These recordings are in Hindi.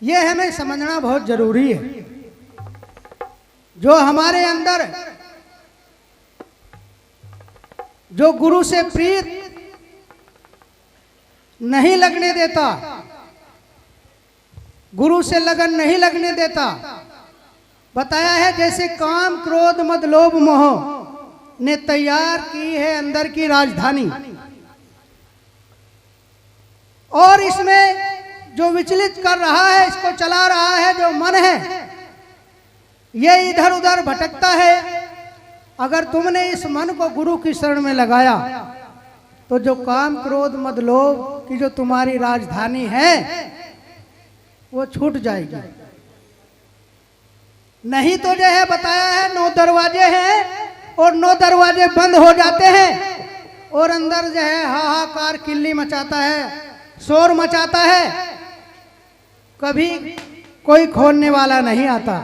ये हमें समझना बहुत जरूरी है। जो हमारे अंदर जो गुरु से प्रीत नहीं लगने देता, गुरु से लगन नहीं लगने देता, बताया है जैसे काम क्रोध मद लोभ मोह ने तैयार की है अंदर की राजधानी, और इसमें जो विचलित कर रहा है, इसको चला रहा है जो मन है, ये इधर उधर भटकता है। अगर तुमने इस मन को गुरु की शरण में लगाया तो जो काम क्रोध मद लोभ की जो तुम्हारी राजधानी है वो छूट जाएगी। नहीं तो जो है बताया है 9 दरवाजे हैं और 9 दरवाजे बंद हो जाते हैं और अंदर जो है हाहाकार किल्ली मचाता है, शोर मचाता है, कभी कोई खोलने वाला नहीं आता।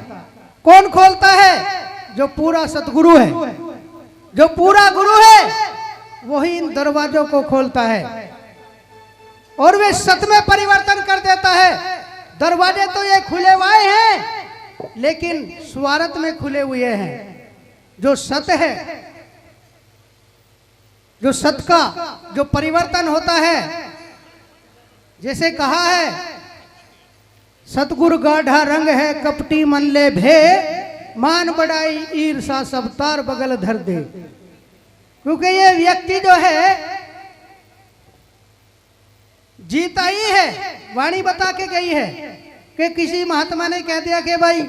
कौन खोलता है? जो पूरा सतगुरु है, जो पूरा गुरु है, वही इन दरवाजों को खोलता है और वे सत में परिवर्तन कर देता है। दरवाजे तो ये खुले हुए हैं लेकिन स्वार्थ में खुले हुए हैं। जो सत है, जो सत का जो परिवर्तन होता है, जैसे कहा है सतगुरु गाढ़ा रंग है कपटी मन ले भे, मान बढ़ाई ईर्षा सब तार बगल धर दे। क्योंकि ये व्यक्ति जो है जीता ही है, वाणी बता के गई है कि किसी महात्मा ने कह दिया कि भाई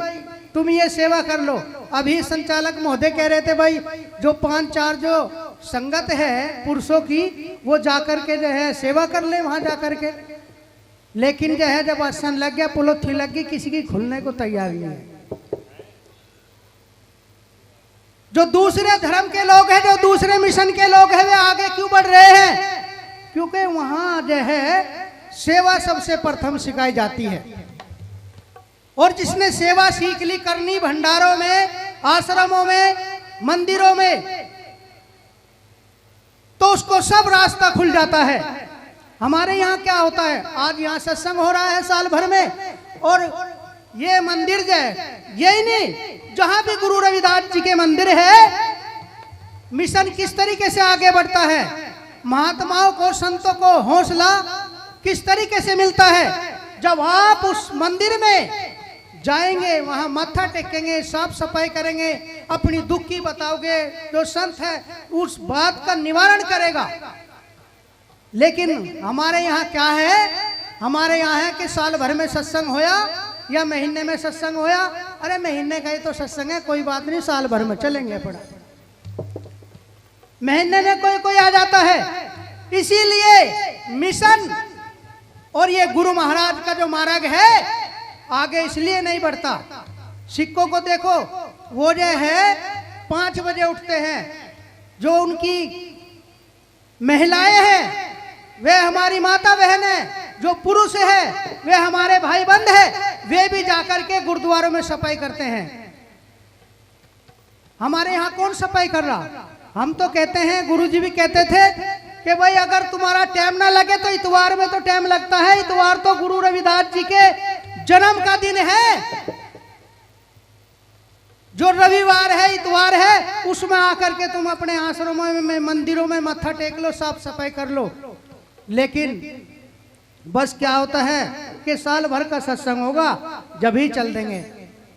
तुम ये सेवा कर लो। अभी संचालक महोदय कह रहे थे भाई जो 5-4 जो संगत है पुरुषों की वो जाकर के जो है सेवा कर ले वहां जाकर के। लेकिन जो है जब आसन लग गया, पुलोथी लग गई, किसी की खुलने को तैयार नहीं है। जो दूसरे धर्म के लोग हैं, जो दूसरे मिशन के लोग हैं, वे आगे क्यों बढ़ रहे हैं? क्योंकि वहां जो है सेवा सबसे प्रथम सिखाई जाती है। और जिसने सेवा सीख ली करनी भंडारों में, आश्रमों में, मंदिरों में, तो उसको सब रास्ता खुल जाता है। हमारे यहाँ क्या होता है, आज यहाँ सत्संग हो रहा है साल भर में, और ये मंदिर जो है, यही नहीं जहां भी गुरु रविदास जी के मंदिर है, मिशन किस तरीके से आगे बढ़ता है, महात्माओं को संतों को हौसला किस तरीके से मिलता है। जब आप उस मंदिर में जाएंगे, वहां माथा टेकेंगे, साफ सफाई करेंगे, अपनी दुख की बताओगे, जो संत है उस बात का निवारण करेगा। लेकिन हमारे यहाँ क्या है, हमारे यहाँ है कि साल भर में सत्संग होया या महीने में सत्संग होया, अरे महीने का ही तो सत्संग है, कोई बात नहीं, साल भर में चलेंगे पड़ा। महीने में कोई कोई आ जाता है। इसीलिए मिशन और ये गुरु महाराज का जो मार्ग है आगे इसलिए नहीं बढ़ता। सिक्कों को देखो, वो जो है 5 बजे उठते हैं, जो उनकी महिलाएं हैं वे हमारी माता बहन है, जो पुरुष है वे हमारे भाई बंद है, वे भी जाकर के गुरुद्वारों में सफाई करते हैं। हमारे यहाँ कौन सफाई कर रहा? हम तो कहते हैं, गुरुजी भी कहते थे कि भाई अगर तुम्हारा टाइम ना लगे तो इतवार में तो टाइम लगता है। इतवार तो गुरु रविदास जी के जन्म का दिन है। जो रविवार है, इतवार है, उसमें आकर के तुम अपने आश्रमों में, मंदिरों में माथा टेक लो, साफ सफाई कर लो। लेकिन बस क्या होता है कि साल भर का सत्संग होगा जब ही चल देंगे,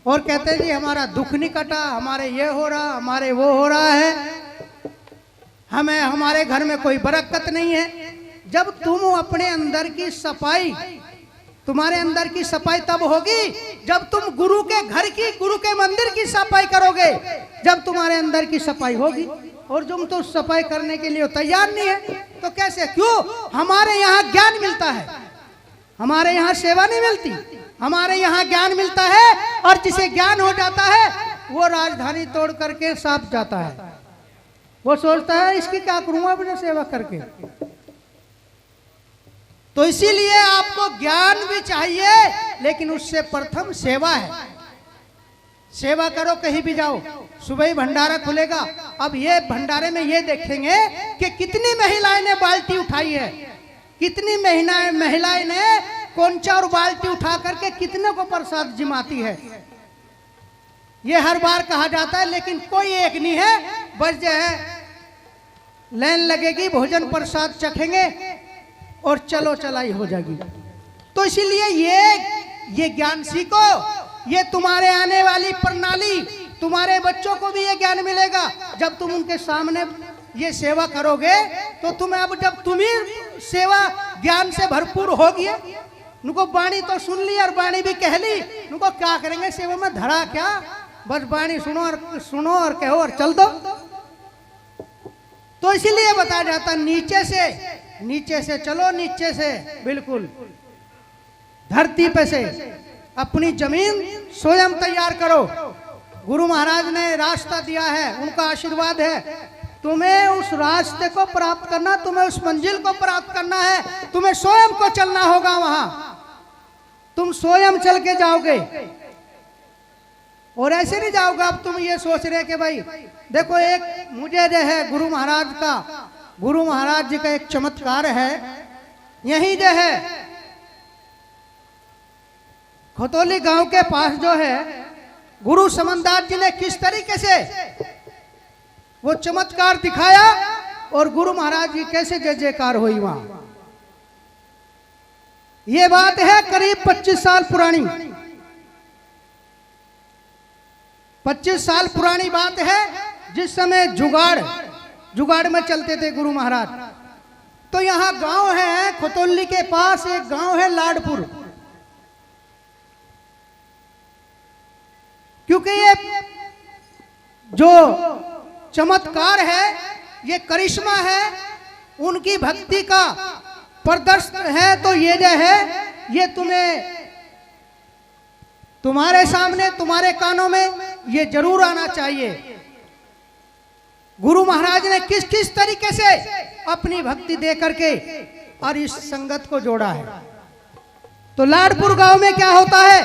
और कहते हैं जी हमारा दुख नहीं कटा, हमारे ये हो रहा, हमारे वो हो रहा है, हमें हमारे घर में कोई बरकत नहीं है। जब तुम अपने अंदर की सफाई, तुम्हारे अंदर की सफाई तब होगी जब तुम गुरु के घर की, गुरु के मंदिर की सफाई करोगे, जब तुम्हारे अंदर की सफाई होगी। और तुम तो सफाई करने के लिए तैयार नहीं है तो कैसे? क्यों? हमारे यहाँ ज्ञान मिलता है, हमारे यहाँ सेवा नहीं मिलती, हमारे यहाँ ज्ञान मिलता है। और जिसे ज्ञान हो जाता है वो राजधानी तोड़ करके साफ जाता है। वो सोचता है इसकी क्या करूंगा अपने सेवा करके। तो इसीलिए आपको ज्ञान भी चाहिए, लेकिन उससे प्रथम सेवा है। सेवा करो, कहीं भी जाओ, सुबह ही भंडारा खुलेगा। अब ये भंडारे में ये देखेंगे कि कितनी महिलाएं ने बाल्टी उठाई है, कितनी महिलाएं ने कोंचा और बाल्टी उठा खा करके कितने को प्रसाद जिमाती है। ये हर बार कहा जाता है, लेकिन कोई एक नहीं है। बस जो है लाइन लगेगी, भोजन प्रसाद चखेंगे और चलो चलाई हो जाएगी। तो इसीलिए ये ज्ञान सीखो, ये तुम्हारे आने वाली प्रणाली, तुम्हारे बच्चों को भी ये ज्ञान मिलेगा। जब तुम उनके सामने ये सेवा करोगे तो तुम्हें, अब जब तुम्हें सेवा ज्ञान से भरपूर होगी, उनको वाणी तो सुन ली और वाणी भी कह ली, उनको क्या करेंगे सेवा में, धरा क्या, बस वाणी सुनो और कहो और चल दो। तो इसीलिए बताया जाता नीचे से चलो, नीचे से बिल्कुल धरती पे से अपनी जमीन स्वयं तैयार करो। गुरु महाराज ने रास्ता दिया है, उनका आशीर्वाद है। तुम्हें उस रास्ते को प्राप्त करना, तुम्हें उस मंजिल को प्राप्त करना है, तुम्हें स्वयं को चलना होगा। वहां तुम स्वयं चल के जाओगे और ऐसे नहीं जाओगे। अब तुम ये सोच रहे कि भाई देखो, एक मुझे जो है गुरु महाराज जी का एक चमत्कार है। यही जो है खतौली गांव के पास जो है गुरु समनदास जी ने किस तरीके से वो चमत्कार दिखाया और गुरु महाराज जी कैसे जय जयकार हुई वहां। ये बात है करीब 25 साल पुरानी, 25 साल पुरानी बात है, जिस समय जुगाड़ में चलते थे गुरु महाराज। तो यहाँ गांव है खतौली के पास, एक गांव है लाडपुर। क्योंकि ये जो चमत्कार है, ये करिश्मा है, उनकी भक्ति का प्रदर्शन है। तो ये जो है ये तुम्हारे सामने, तुम्हारे कानों में ये जरूर आना चाहिए। गुरु महाराज ने किस किस तरीके से अपनी भक्ति दे करके और इस संगत को जोड़ा है। तो लाडपुर गांव में क्या होता है,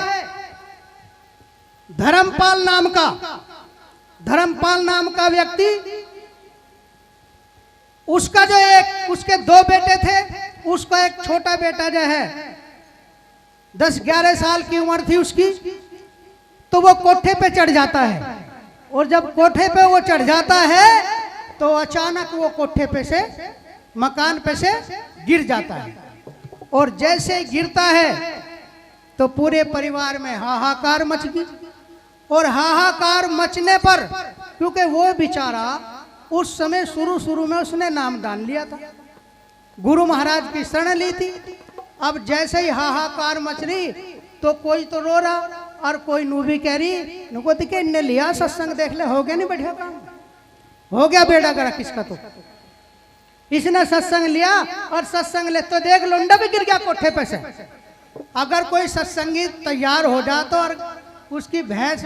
धर्मपाल नाम का व्यक्ति, उसका जो उसके 2 बेटे थे, उसका एक छोटा बेटा जो है 10-11 साल की उम्र थी उसकी, तो वो कोठे पे चढ़ जाता है। और जब कोठे पे वो चढ़ जाता है तो अचानक वो कोठे पे से, मकान पे से गिर जाता है। और जैसे ही गिरता है तो पूरे परिवार में हाहाकार मच गई। और हाहाकार मचने पर, क्योंकि वो बेचारा उस समय शुरू में उसने नामदान लिया था, गुरु महाराज की शरण ली थी। अब जैसे ही हाहाकार मच रही तो कोई तो रो रहा और कोई नू भी कह रही, नुको दिखे इनने लिया सत्संग, देख ले हो गया नहीं बढ़िया काम, हो गया बेड़ा गर्क इसका। तो इसने सत्संग लिया और सत्संग ले तो देख लुंडा भी गिर गया कोठे पे से। अगर कोई सत्संगी तैयार हो जा तो और उसकी भैंस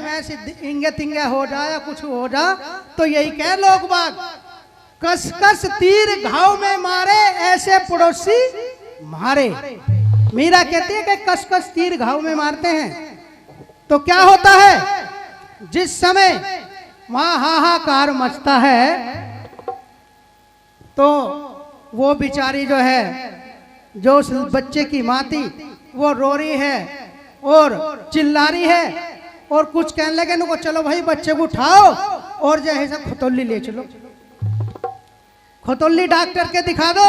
इंगे तिंगे हो जाए या कुछ हो जा तो यही कह लोग बाग, कस कस तीर घाव में मारे ऐसे पड़ोसी मारे। मीरा कहती है कि कस कस तीर घाव में मारते हैं। तो क्या होता है, जिस समय वहां हाहाकार मचता है तो वो बिचारी जो है, जो उस बच्चे की माँ थी, वो रो रही है और चिल्ला रही है और कुछ कहने लगे नुको चलो भाई बच्चे को उठाओ और जो है सब खतौली ले चलो, खतौली डॉक्टर के दिखा दो।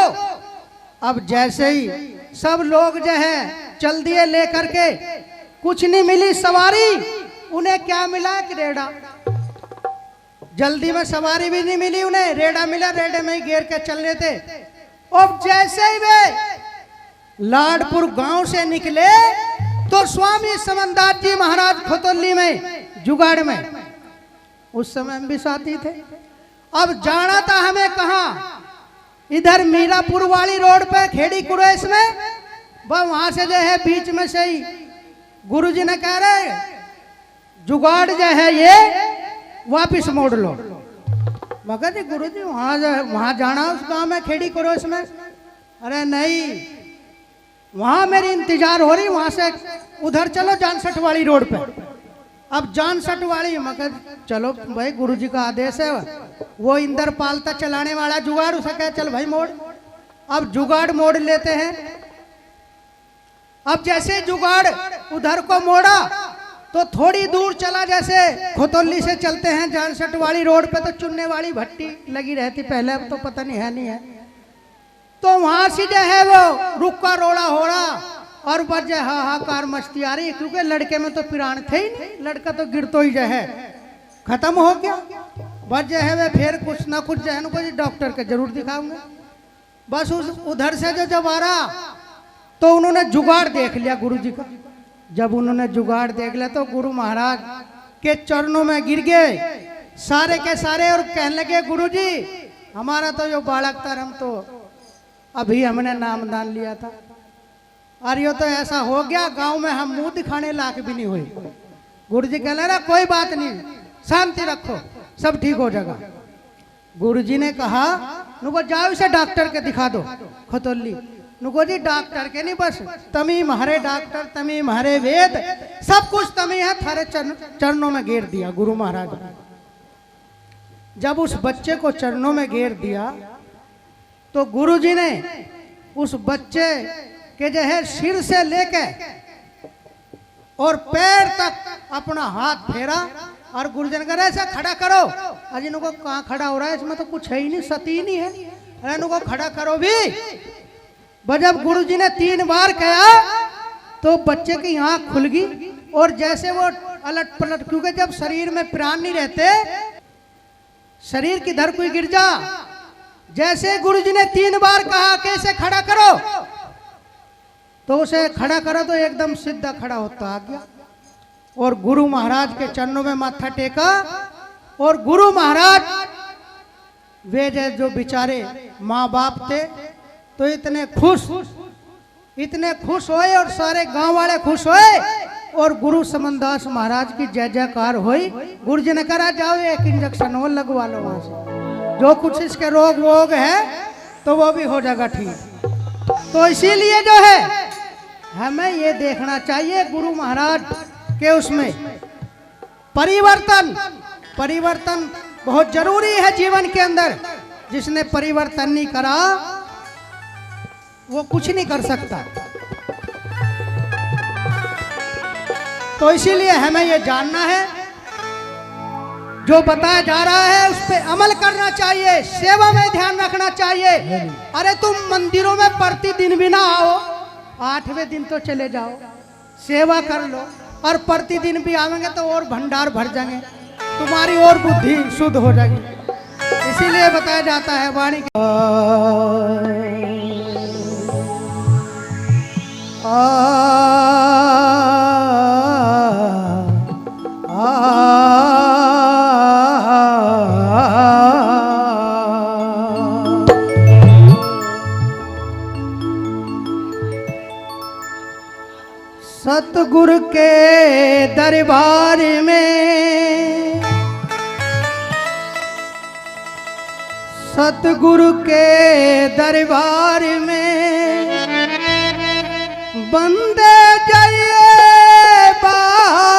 अब जैसे ही सब लोग जो है चल दिए लेकर के, कुछ नहीं मिली सवारी, उन्हें क्या मिला कि रेड़ा। जल्दी में सवारी भी नहीं मिली उन्हें, रेड़ा मिला, रेड़े में ही घेर के चल रहे थे। अब जैसे ही वे लाडपुर गांव से निकले तो स्वामी समनदास जी महाराज खतौली में जुगाड़ में, उस समय हम भी साथी थे। अब जाना था हमें कहा, इधर मीरापुर वाली रोड पे खेड़ी कुरेश में, वहां से जो है बीच में से ही गुरुजी ने कह रहे जुगाड़ जो है ये वापिस मोड़ लो। मगर जी गुरुजी वहां जाना उस गांव में खेड़ी कुरेश में, अरे नहीं वहां मेरी इंतजार हो रही, वहां से उधर चलो जानसठ वाली रोड पे। अब जानसठ वाली, मगर चलो भाई गुरुजी का आदेश है, वो इंदर पालता चलाने वाला जुगाड़, उसे कहे चल भाई मोड़। अब जुगाड़ मोड़ लेते हैं। अब जैसे जुगाड़ उधर को मोड़ा तो थोड़ी दूर चला, जैसे खोतोली से चलते हैं जानसठ वाली रोड पे तो चुनने वाली भट्टी लगी रहती पहले, अब तो पता नहीं है नहीं है। तो वहां से जो है वो रुक्का रोड़ा हो रहा और बस जो हाहाकार मस्ती आ रही, क्योंकि लड़के में तो प्राण थे ही नहीं, लड़का तो गिरतो ही जो है खत्म हो गया। बस जो है वे फिर कुछ ना कुछ जो है ना कोई डॉक्टर के जरूर दिखाऊंगा। बस उधर से जो जब आ रहा तो उन्होंने जुगाड़ देख लिया गुरु जी का। जब उन्होंने जुगाड़ देख लिया तो गुरु महाराज के चरणों में गिर गए सारे के सारे और कहने लगे, गुरु जी हमारा तो जो बालक था, हम तो अभी हमने नामदान लिया था और ये तो ऐसा हो गया गांव में हम मुंह दिखाने लायक भी नहीं हुए। गुरु जी कह रहे कोई बात नहीं, शांति रखो, सब ठीक हो जाएगा। गुरु जी ने कहा नुको जाओ इसे डॉक्टर के दिखा दो खोतोली। नुको जी डॉक्टर के नहीं, बस तमी हमारे डॉक्टर, तमी हमारे वेद, सब कुछ तमी है, थारे चरणों में घेर दिया गुरु महाराज ने। जब उस बच्चे को चरणों में घेर दिया तो गुरु जी ने उस बच्चे के जो है सिर से लेके और पैर तक अपना हाथ फेरा और गुरु जी ने कहा ऐसा खड़ा करो। अजी इनको कहाँ खड़ा हो रहा है, इसमें तो कुछ है ही नहीं, सती नहीं है, अरे इनको खड़ा करो भी। जब गुरु जी ने 3 बार कहा तो बच्चे की आंख खुल गई और जैसे वो अलट पलट, क्योंकि जब शरीर में प्राण नहीं रहते शरीर किधर कोई गिर जा। जैसे गुरु जी ने 3 बार कहा कि इसे खड़ा करो तो उसे खड़ा करो तो एकदम सीधा खड़ा होता आ गया और गुरु महाराज के चरणों में माथा टेका। और गुरु महाराज वे जो बेचारे माँ बाप थे तो इतने खुश होए और सारे गांव वाले खुश होए और गुरु समनदास महाराज की जय जयकार हुई। गुरु जी ने कहा जाओ एक इंजेक्शन और लगवा लो, वहां से जो कुछ इसके रोग वोग है तो वो भी हो जाएगा ठीक। तो इसीलिए जो है हमें ये देखना चाहिए गुरु महाराज के उसमें परिवर्तन बहुत जरूरी है जीवन के अंदर। जिसने परिवर्तन नहीं करा वो कुछ नहीं कर सकता। तो इसीलिए हमें ये जानना है, जो बताया जा रहा है उस पर अमल करना चाहिए, सेवा में ध्यान रखना चाहिए। अरे तुम मंदिरों में प्रतिदिन भी ना आओ, 8वें दिन तो चले जाओ, सेवा कर लो, और प्रतिदिन भी आवेंगे तो और भंडार भर जाएंगे, तुम्हारी और बुद्धि शुद्ध हो जाएगी। इसीलिए बताया जाता है वाणी सतगुरु के दरबार में, सतगुरु के दरबार में बंदे जाइए बारंबार,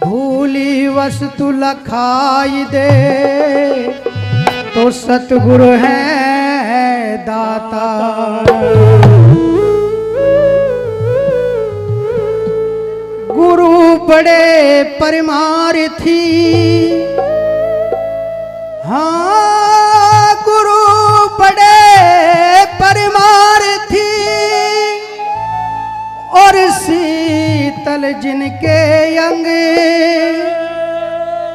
भूली वस्तु लखाई दे तो सतगुरु है दाता। गुरु बड़े परमार्थी, हाँ गुरु बड़े परमार्थी, और शीतल जिनके अंग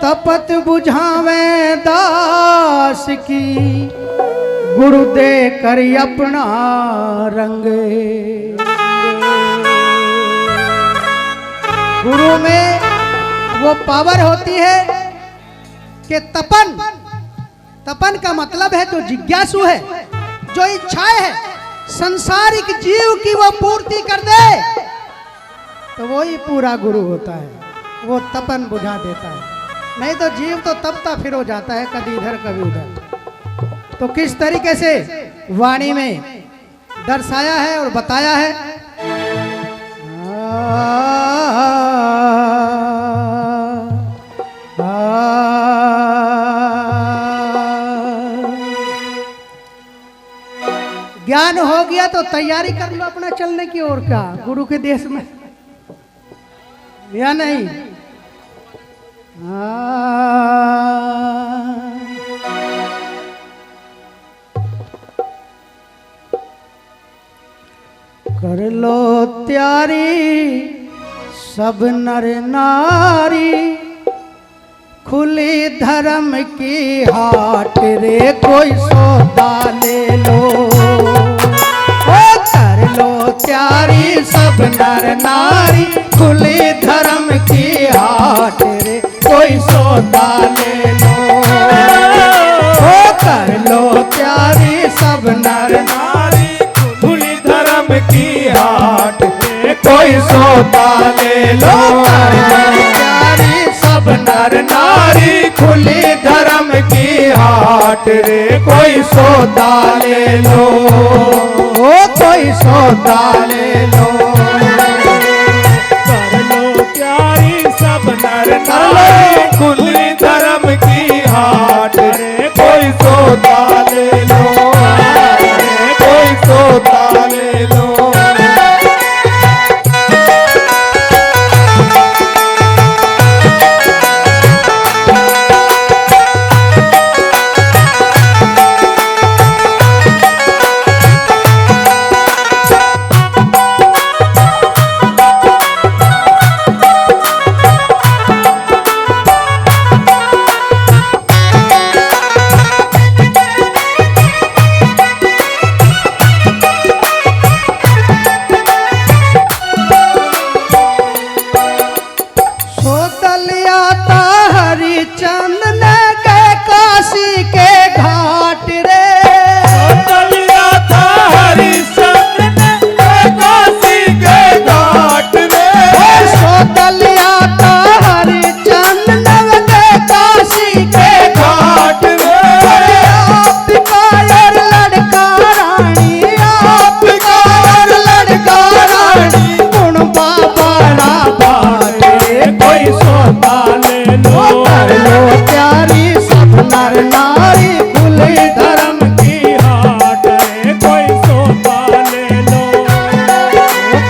तपत बुझावे दास की, गुरु दे कर अपना रंग। गुरु में वो पावर होती है कि तपन का मतलब है जो जिज्ञासु है, जो इच्छाएं है संसारिक जीव की वो पूर्ति कर दे, तो वो ही पूरा गुरु होता है, वो तपन बुझा देता है। नहीं तो जीव तो तपता फिर हो जाता है, कभी इधर कभी उधर। तो किस तरीके से वाणी में दर्शाया है और बताया है। ज्ञान हो गया तो तैयारी कर लो अपना चलने की ओर का, गुरु के देश में, या नहीं? कर लो तैयारी सब नर नारी, खुली धर्म की हाट रे, कोई सौदा ले लो। ओ कर लो तैयारी सब नर नारी, खुली धर्म की हाट रे, कोई सौदा ले लो। ओ कर लो तैयारी सब नर नारी, खुली धर्म की हाट रे, कोई सौदा ले लो। तैयारी सब नर नारी, खुली धर्म की हाट रे, कोई सौदा ले लो। ओ कोई सौदा ले लो। कर लो प्यारी सब नर नारी, खुली धर्म की हाट रे, कोई सौदा ले लो। कोई सौदा ले लो। चंद ने के काशी के घाट रे, सोतलिया था हरिचंद ने काशी के घाट रे। सोतलिया था हरिचंद ने के काशी के घाट रे। आपका यार लड़का रानी, आपका यार लड़का रानी, गुण बाबा ना बात रे, कोई सौदा ले लो। कर लो प्यारी सब नर नारी, खुली धर्म की हाट रे, कोई सौदा ले लो।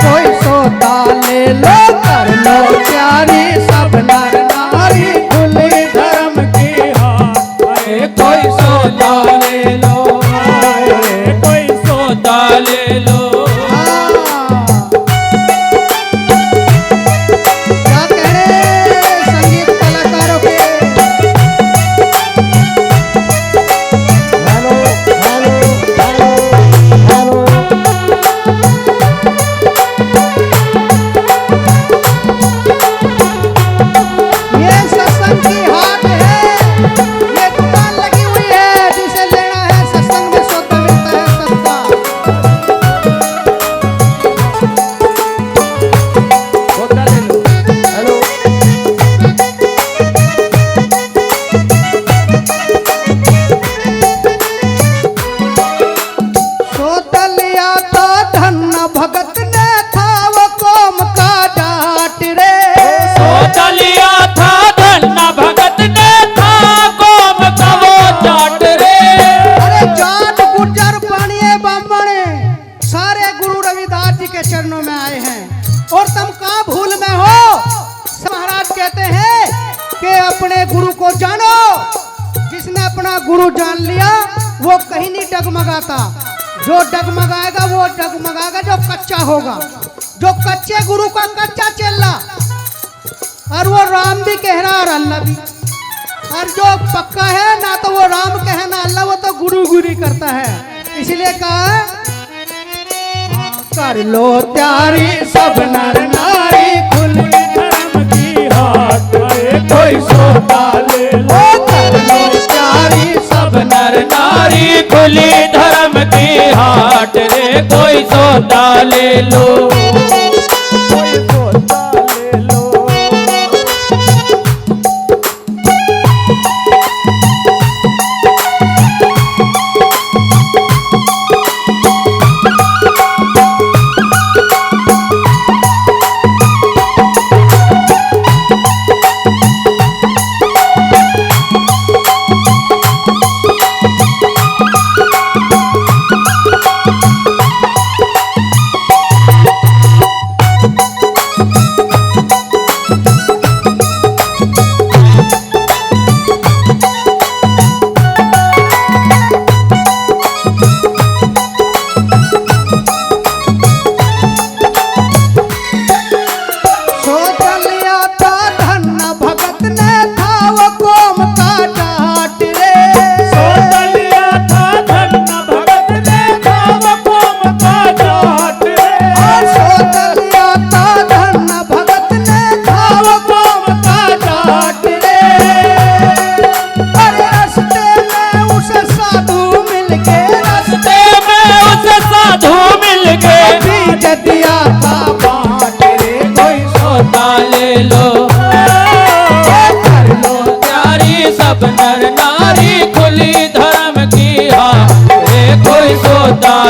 कोई सौदा ले लो। कर लो प्यारी सब नर नारी, खुली धर्म की हाट रे, कोई सौदा ले लो। कोई सौदा ले लो। क्या कह रहे संगीत कलाकारों के? Hello hello hello hello. ये सत्संग की हाट है, ये दुकान लगी हुई है, जिसे लेना है सत्संग में सौदा मिलता है सस्ता। सौदा ले लो। हेलो सोतलिया तो धन्ना भगत ने था वो कौम का जाट रे। सोतलिया था धन्ना भगत ने था कौम का वो जाट रे। अरे जाट गुर्जर पानिये बामणे सारे गुरु रविदास जी के चरणों में आए हैं, और तुम कहाँ भूल में हो? महाराज कहते हैं कि अपने गुरु को जानो। जिसने अपना गुरु जान लिया वो कहीं नहीं डगमगाता। जो डगमगाएगा वो डगमगाएगा जो कच्चा होगा, जो कच्चे गुरु का कच्चा चेला। और वो राम भी कह रहा और अल्लाह भी। और जो पक्का है ना तो वो राम कहे ना अल्लाह, वो तो गुरु गुरी करता है। इसलिए कहा कर लो तैयारी सब नर नारी, खुली धर्म की हाट रे, कोई सौदा ले लो। कर लो तैयारी सब नर नारी, खुली धर्म की हाट रे, कोई सौदा ले लो। कोई सौदा ले लो।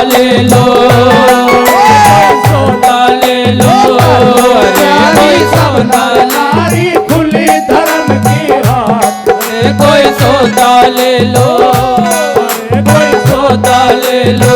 ले लो, सौदा ले लो, कोई सौदा नारी खुली धर्म की हाट, कोई सौदा ले लो, कोई सौदा ले लो।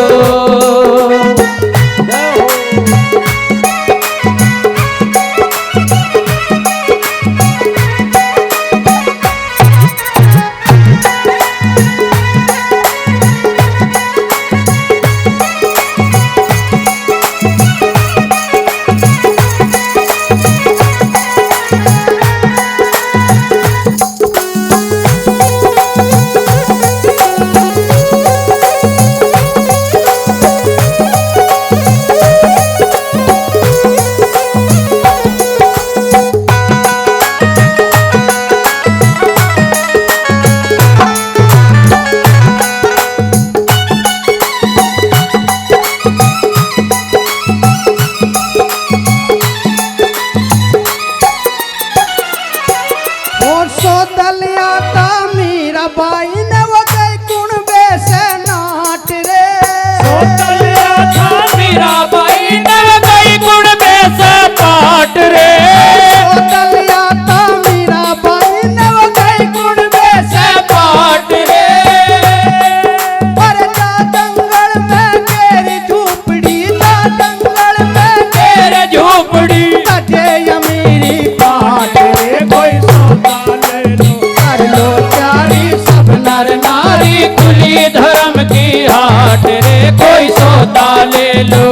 ले लो,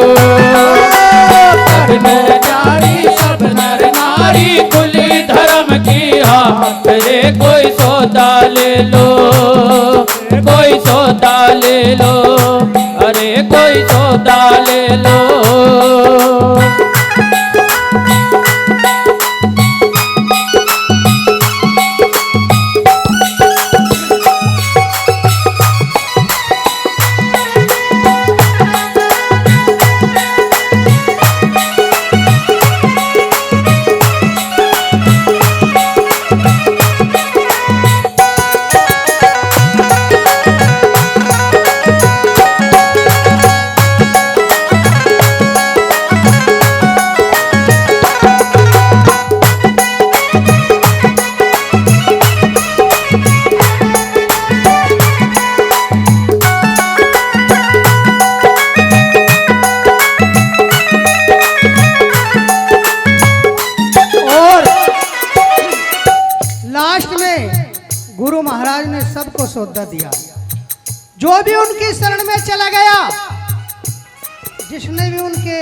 सब नर नारी, सब नर नारी खुली धर्म की हाट रे, कोई सौदा ले लो, कोई सौदा ले लो, अरे कोई सौदा ले लो। गुरु महाराज ने सबको सौदा दिया। जो भी उनकी शरण में चला गया, जिसने भी उनके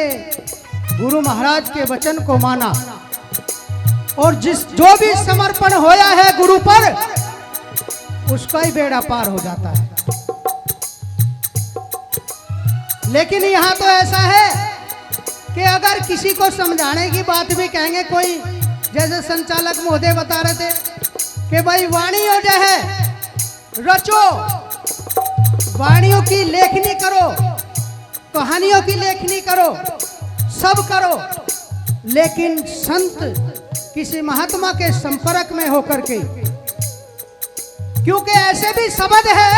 गुरु महाराज के वचन को माना और जो भी समर्पण होया है गुरु पर, उसका ही बेड़ा पार हो जाता है। लेकिन यहाँ तो ऐसा है कि अगर किसी को समझाने की बात भी कहेंगे कोई, जैसे संचालक महोदय बता रहे थे कि भाई वाणियों जो है रचो, वाणियों की लेखनी करो, कहानियों की लेखनी करो, सब करो, लेकिन संत किसी महात्मा के संपर्क में होकर के, क्योंकि ऐसे भी शब्द है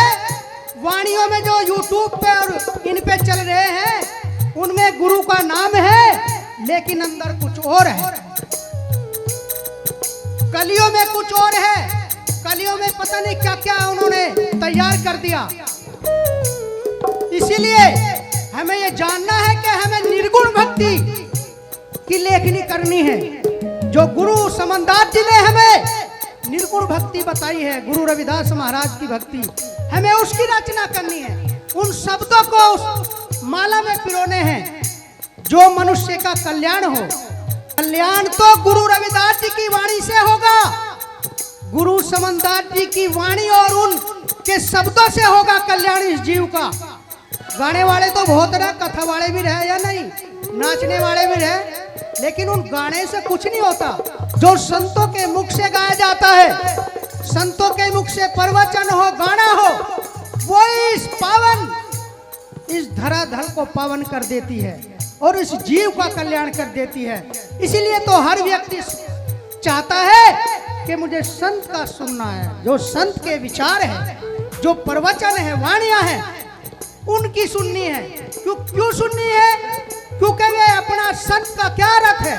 वाणियों में जो यूट्यूब पे और इन पे चल रहे हैं, उनमें गुरु का नाम है लेकिन अंदर कुछ और है। कलियों में कुछ और है, कलियों में पता नहीं क्या क्या उन्होंने तैयार कर दिया। इसीलिए हमें ये जानना है कि हमें निर्गुण भक्ति की लेखनी करनी है। जो गुरु समनदास जी ने हमें निर्गुण भक्ति बताई है, गुरु रविदास महाराज की भक्ति, हमें उसकी रचना करनी है। उन शब्दों को उस माला में पिरोने हैं जो मनुष्य का कल्याण हो। कल्याण तो गुरु रविदास जी की वाणी से होगा, गुरु समनदास जी की वाणी और उनके शब्दों से होगा कल्याण इस जीव का। गाने वाले तो बहुत रहे, कथा वाले भी रहे या नहीं, नाचने वाले भी रहे, लेकिन उन गाने से कुछ नहीं होता। जो संतों के मुख से गाया जाता है, संतों के मुख से प्रवचन हो, गाना हो, वो इस पावन, इस धराधल को पावन कर देती है और इस जीव का कल्याण कर देती है। इसीलिए तो हर व्यक्ति चाहता है कि मुझे संत का सुनना है। जो संत के विचार है, जो प्रवचन है, वाणियां हैं, उनकी सुननी है। क्यों सुननी है? क्योंकि वे अपना संत का क्या रख है,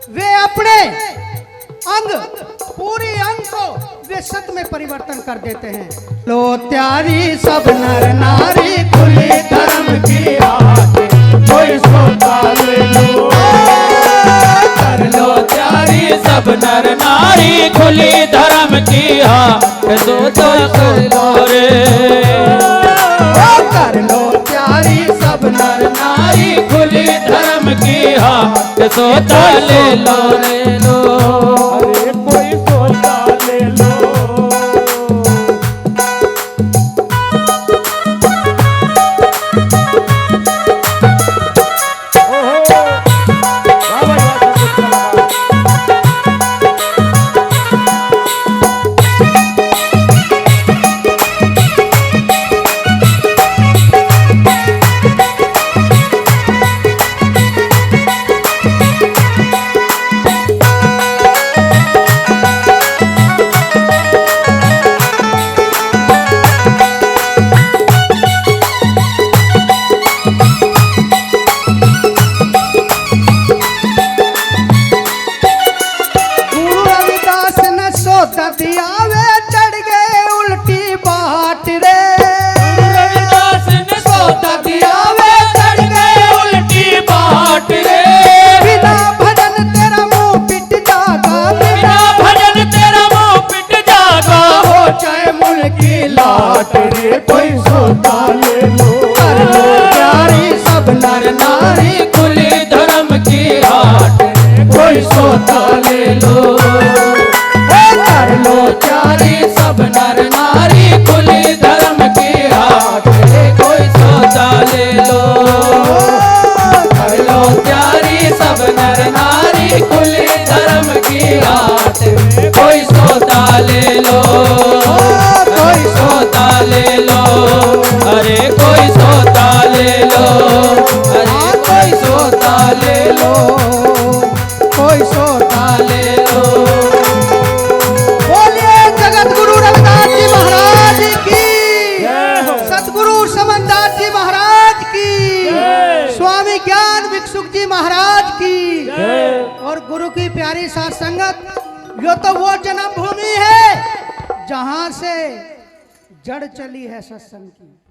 वे अपने अंग, पूरी अंग को वे सत में परिवर्तन कर देते हैं। लो त्यारी सब नर नारी खुली धर्म की आट, कोई सोता ले लो, कर लो त्यारी सब नर नारी खुली धर्म की हाट सोता कर लो रे। कर लो त्यारी सब नर नारी खुली धर्म की हाट सोता ले लो ले लो। अरे कोई सोता ले लो। ओहो, वाह भाई वाह, सब कुछ लगा। गुरु रविदास ने सोता दिया, वे चढ़ गए उल्टी बाट रे। रविदास ने सोता दिया, वे चढ़ गए उल्टी बाट रे। बिना भजन तेरा मुंह पिट जागा, बिना भजन तेरा मुंह पिट जागा, हो चाहे मुल्क की लाट रे कोई सोता ले लो। कर लो प्यारी सब नर नारी नारी खुली धर्म की हाट कोई सोता ले लो। कर लो प्यारी सब नर नारी खुली धर्म की हाट कोई सोता ले लो। कर लो प्यारी सब नर नारी खुली धर्म की हाट कोई सोता ले लो। कोई सोता ले लो, अरे कोई सोता ले लो, अरे कोई सोता ले लो, कोई सोता ले लो। बोलिए जगत गुरु रविदास जी महाराज की, जय हो। सतगुरु समनदास जी महाराज की, जय। स्वामी ज्ञान भिक्षुक जी महाराज की, जय। और गुरु की प्यारी साथ संगत। यो तो वो जन्मभूमि है जहां से जड़ चली है सत्संग की।